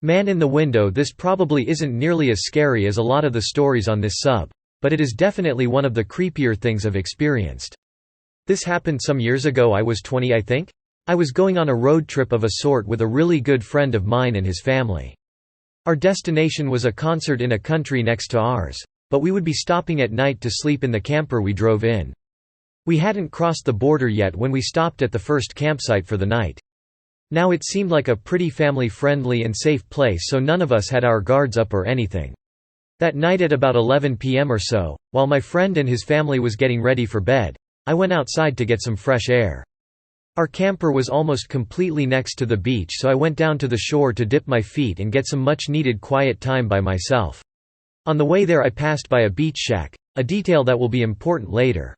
Man in the window. This probably isn't nearly as scary as a lot of the stories on this sub, but it is definitely one of the creepier things I've experienced. This happened some years ago. I was 20, I think. I was going on a road trip of a sort with a really good friend of mine and his family. Our destination was a concert in a country next to ours, but we would be stopping at night to sleep in the camper we drove in. We hadn't crossed the border yet when we stopped at the first campsite for the night. Now it seemed like a pretty family-friendly and safe place, so none of us had our guards up or anything. That night at about 11 p.m. or so, while my friend and his family was getting ready for bed, I went outside to get some fresh air. Our camper was almost completely next to the beach, so I went down to the shore to dip my feet and get some much-needed quiet time by myself. On the way there I passed by a beach shack, a detail that will be important later.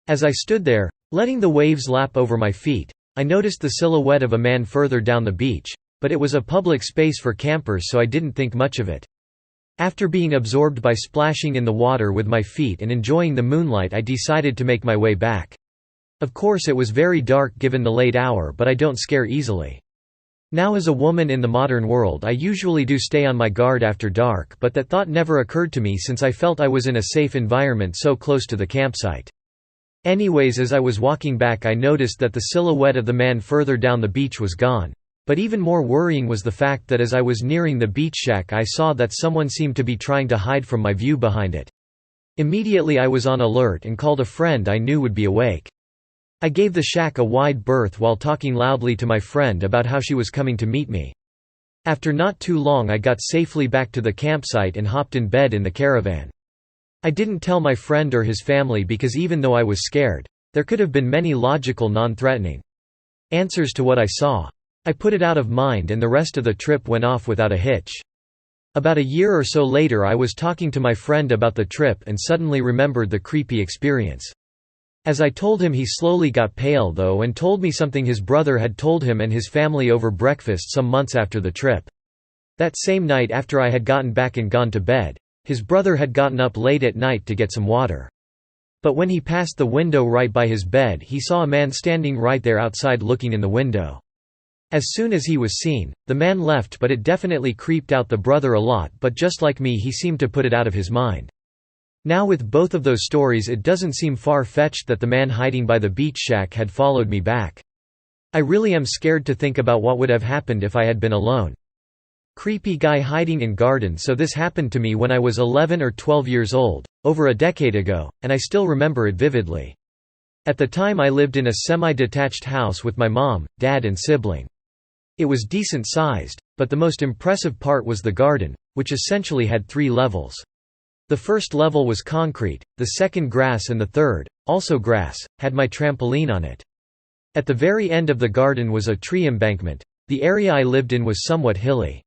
As I stood there, letting the waves lap over my feet, I noticed the silhouette of a man further down the beach, but it was a public space for campers, so I didn't think much of it. After being absorbed by splashing in the water with my feet and enjoying the moonlight, I decided to make my way back. Of course it was very dark given the late hour, but I don't scare easily. Now as a woman in the modern world I usually do stay on my guard after dark, but that thought never occurred to me since I felt I was in a safe environment so close to the campsite. Anyways, as I was walking back I noticed that the silhouette of the man further down the beach was gone. But even more worrying was the fact that as I was nearing the beach shack I saw that someone seemed to be trying to hide from my view behind it. Immediately I was on alert and called a friend I knew would be awake. I gave the shack a wide berth while talking loudly to my friend about how she was coming to meet me. After not too long I got safely back to the campsite and hopped in bed in the caravan. I didn't tell my friend or his family because even though I was scared, there could have been many logical, non-threatening answers to what I saw. I put it out of mind and the rest of the trip went off without a hitch. About a year or so later I was talking to my friend about the trip and suddenly remembered the creepy experience. As I told him, he slowly got pale though and told me something his brother had told him and his family over breakfast some months after the trip. That same night after I had gotten back and gone to bed, his brother had gotten up late at night to get some water. But when he passed the window right by his bed he saw a man standing right there outside looking in the window. As soon as he was seen, the man left, but it definitely creeped out the brother a lot, but just like me he seemed to put it out of his mind. Now with both of those stories it doesn't seem far-fetched that the man hiding by the beach shack had followed me back. I really am scared to think about what would have happened if I had been alone. Creepy guy hiding in garden. So this happened to me when I was 11 or 12 years old, over a decade ago, and I still remember it vividly. At the time I lived in a semi-detached house with my mom, dad and sibling. It was decent sized, but the most impressive part was the garden, which essentially had 3 levels. The first level was concrete, the second grass and the third, also grass, had my trampoline on it. At the very end of the garden was a tree embankment. The area I lived in was somewhat hilly.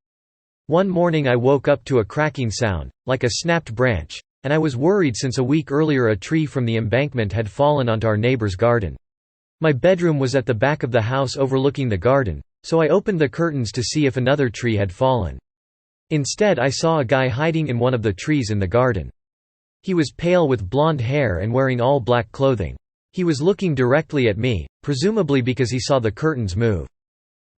One morning I woke up to a cracking sound, like a snapped branch, and I was worried since a week earlier a tree from the embankment had fallen onto our neighbor's garden. My bedroom was at the back of the house overlooking the garden, so I opened the curtains to see if another tree had fallen. Instead I saw a guy hiding in one of the trees in the garden. He was pale with blonde hair and wearing all black clothing. He was looking directly at me, presumably because he saw the curtains move.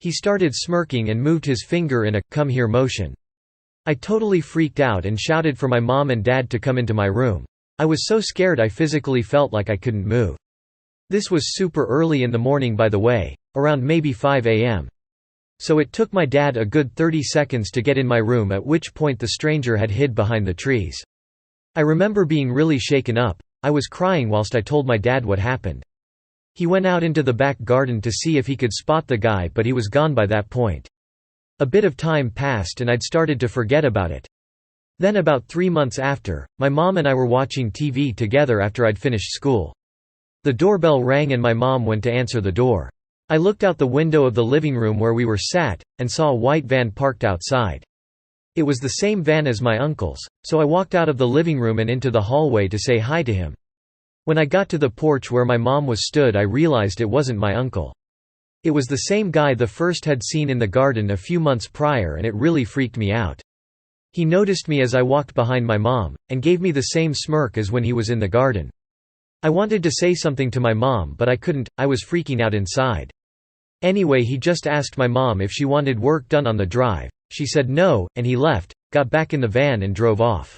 He started smirking and moved his finger in a "come here" motion. I totally freaked out and shouted for my mom and dad to come into my room. I was so scared I physically felt like I couldn't move. This was super early in the morning, by the way, around maybe 5 a.m. So it took my dad a good 30 seconds to get in my room, at which point the stranger had hid behind the trees. I remember being really shaken up. I was crying whilst I told my dad what happened. He went out into the back garden to see if he could spot the guy, but he was gone by that point. A bit of time passed and I'd started to forget about it. Then about 3 months after, my mom and I were watching TV together after I'd finished school. The doorbell rang and my mom went to answer the door. I looked out the window of the living room where we were sat, and saw a white van parked outside. It was the same van as my uncle's, so I walked out of the living room and into the hallway to say hi to him. When I got to the porch where my mom was stood I realized it wasn't my uncle. It was the same guy the first had seen in the garden a few months prior, and it really freaked me out. He noticed me as I walked behind my mom, and gave me the same smirk as when he was in the garden. I wanted to say something to my mom but I couldn't, I was freaking out inside. Anyway, he just asked my mom if she wanted work done on the drive. She said no, and he left, got back in the van and drove off.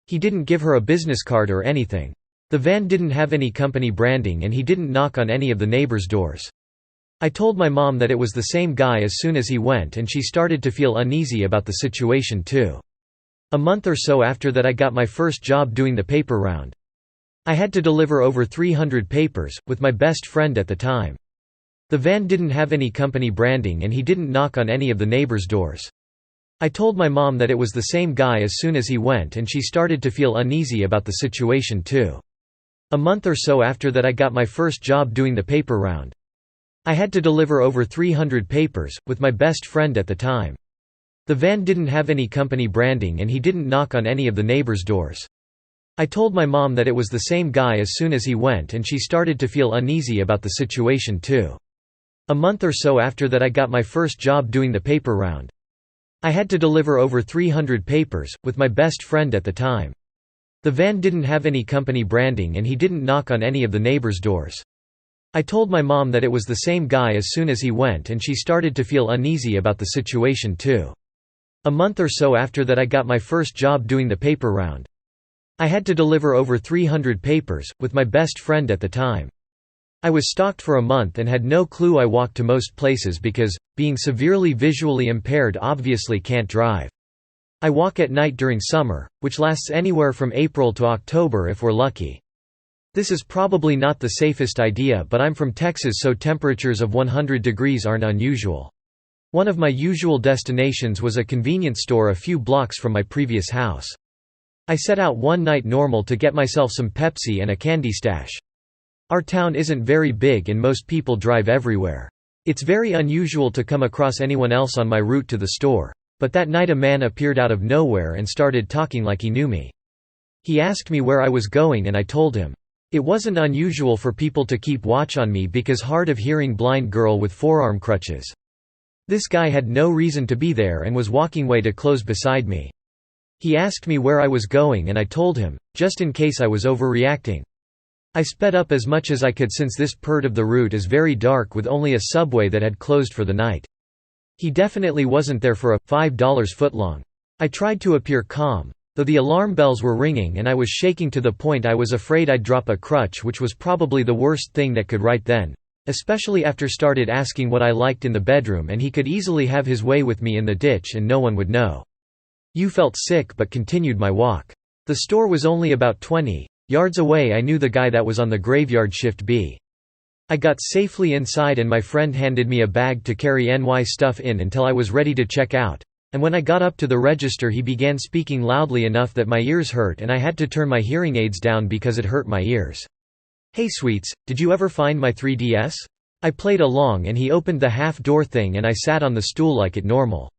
He didn't give her a business card or anything. The van didn't have any company branding and he didn't knock on any of the neighbors' doors. I told my mom that it was the same guy as soon as he went, and she started to feel uneasy about the situation too. A month or so after that I got my first job doing the paper round. I had to deliver over 300 papers, with my best friend at the time. The van didn't have any company branding and he didn't knock on any of the neighbors' doors. I told my mom that it was the same guy as soon as he went, and she started to feel uneasy about the situation too. A month or so after that I got my first job doing the paper round. I had to deliver over 300 papers, with my best friend at the time. The van didn't have any company branding and he didn't knock on any of the neighbors' doors. I told my mom that it was the same guy as soon as he went, and she started to feel uneasy about the situation too. A month or so after that I got my first job doing the paper round. I had to deliver over 300 papers, with my best friend at the time. The van didn't have any company branding and he didn't knock on any of the neighbors' doors. I told my mom that it was the same guy as soon as he went, and she started to feel uneasy about the situation too. A month or so after that I got my first job doing the paper round. I had to deliver over 300 papers, with my best friend at the time. I was stalked for a month and had no clue. I walked to most places because, being severely visually impaired, obviously can't drive. I walk at night during summer, which lasts anywhere from April to October if we're lucky. This is probably not the safest idea, but I'm from Texas, so temperatures of 100 degrees aren't unusual. One of my usual destinations was a convenience store a few blocks from my previous house. I set out one night normal to get myself some Pepsi and a candy stash. Our town isn't very big and most people drive everywhere. It's very unusual to come across anyone else on my route to the store, but that night a man appeared out of nowhere and started talking like he knew me. He asked me where I was going and I told him. It wasn't unusual for people to keep watch on me because hard of hearing blind girl with forearm crutches. This guy had no reason to be there and was walking way to close beside me. He asked me where I was going and I told him, just in case I was overreacting. I sped up as much as I could since this part of the route is very dark with only a subway that had closed for the night. He definitely wasn't there for a $5 footlong. I tried to appear calm, though the alarm bells were ringing and I was shaking to the point I was afraid I'd drop a crutch, which was probably the worst thing that could right then, especially after started asking what I liked in the bedroom, and he could easily have his way with me in the ditch and no one would know. You felt sick but continued my walk. The store was only about 20 yards away. I knew the guy that was on the graveyard shift B. I got safely inside and my friend handed me a bag to carry NY stuff in until I was ready to check out. And when I got up to the register he began speaking loudly enough that my ears hurt and I had to turn my hearing aids down because it hurt my ears. "Hey sweets, did you ever find my 3DS?" I played along and he opened the half-door thing and I sat on the stool like it normal.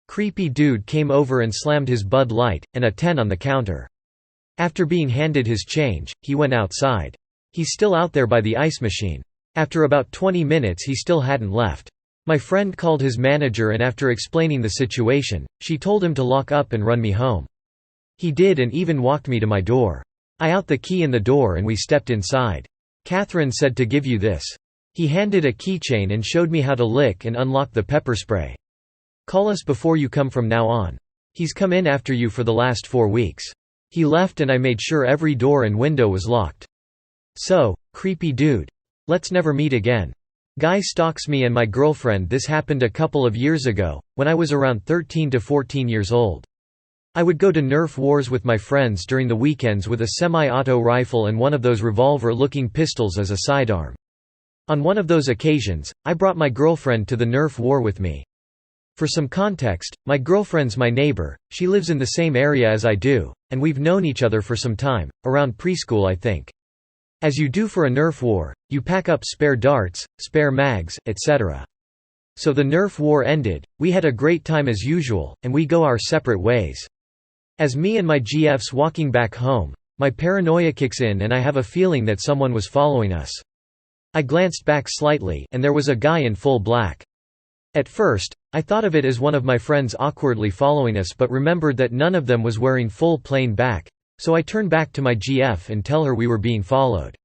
Creepy dude came over and slammed his Bud Light, and a 10 on the counter. After being handed his change, he went outside. He's still out there by the ice machine. After about 20 minutes he still hadn't left. My friend called his manager and after explaining the situation, she told him to lock up and run me home. He did and even walked me to my door. I out the key in the door and we stepped inside. "Catherine said to give you this." He handed a keychain and showed me how to lick and unlock the pepper spray. "Call us before you come from now on. He's come in after you for the last 4 weeks." He left and I made sure every door and window was locked. So, creepy dude. Let's never meet again. Guy stalks me and my girlfriend. This happened a couple of years ago, when I was around 13 to 14 years old. I would go to Nerf wars with my friends during the weekends with a semi-auto rifle and one of those revolver-looking pistols as a sidearm. On one of those occasions, I brought my girlfriend to the Nerf war with me. For some context, my girlfriend's my neighbor, she lives in the same area as I do, and we've known each other for some time, around preschool I think. As you do for a Nerf war, you pack up spare darts, spare mags, etc. So the Nerf war ended, we had a great time as usual, and we go our separate ways. As me and my GFs walking back home, my paranoia kicks in and I have a feeling that someone was following us. I glanced back slightly, and there was a guy in full black. At first, I thought of it as one of my friends awkwardly following us but remembered that none of them was wearing full plain back, so I turn back to my GF and tell her we were being followed.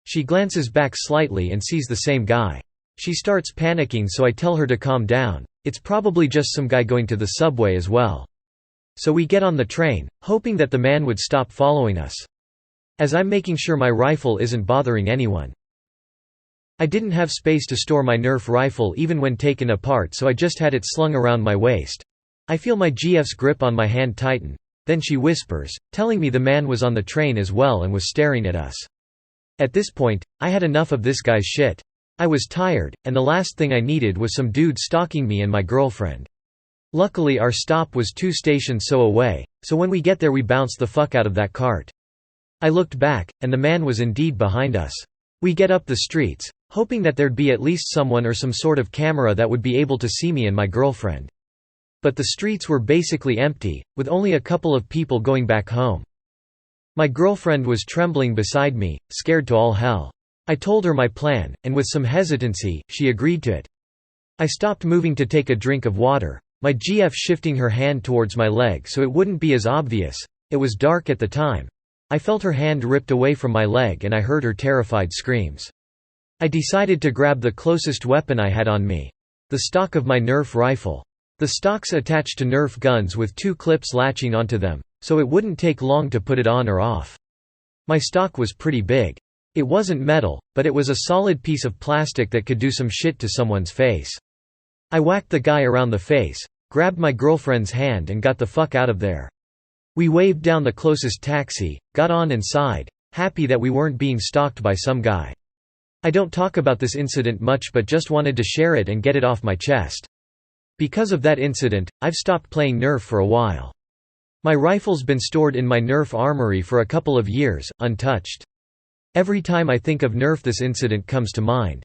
She glances back slightly and sees the same guy. She starts panicking, so I tell her to calm down. It's probably just some guy going to the subway as well. So we get on the train, hoping that the man would stop following us. As I'm making sure my rifle isn't bothering anyone. I didn't have space to store my Nerf rifle even when taken apart, so I just had it slung around my waist. I feel my GF's grip on my hand tighten. Then she whispers, telling me the man was on the train as well and was staring at us. At this point, I had enough of this guy's shit. I was tired, and the last thing I needed was some dude stalking me and my girlfriend. Luckily our stop was 2 stations so away, so when we get there we bounce the fuck out of that cart. I looked back, and the man was indeed behind us. We get up the streets, hoping that there'd be at least someone or some sort of camera that would be able to see me and my girlfriend. But the streets were basically empty, with only a couple of people going back home. My girlfriend was trembling beside me, scared to all hell. I told her my plan, and with some hesitancy, she agreed to it. I stopped moving to take a drink of water, my GF shifting her hand towards my leg so it wouldn't be as obvious. It was dark at the time. I felt her hand ripped away from my leg and I heard her terrified screams. I decided to grab the closest weapon I had on me. The stock of my Nerf rifle. The stock's attached to Nerf guns with 2 clips latching onto them, so it wouldn't take long to put it on or off. My stock was pretty big. It wasn't metal, but it was a solid piece of plastic that could do some shit to someone's face. I whacked the guy around the face, grabbed my girlfriend's hand and got the fuck out of there. We waved down the closest taxi, got on and sighed, happy that we weren't being stalked by some guy. I don't talk about this incident much but just wanted to share it and get it off my chest. Because of that incident, I've stopped playing Nerf for a while. My rifle's been stored in my Nerf armory for a couple of years, untouched. Every time I think of Nerf this incident comes to mind.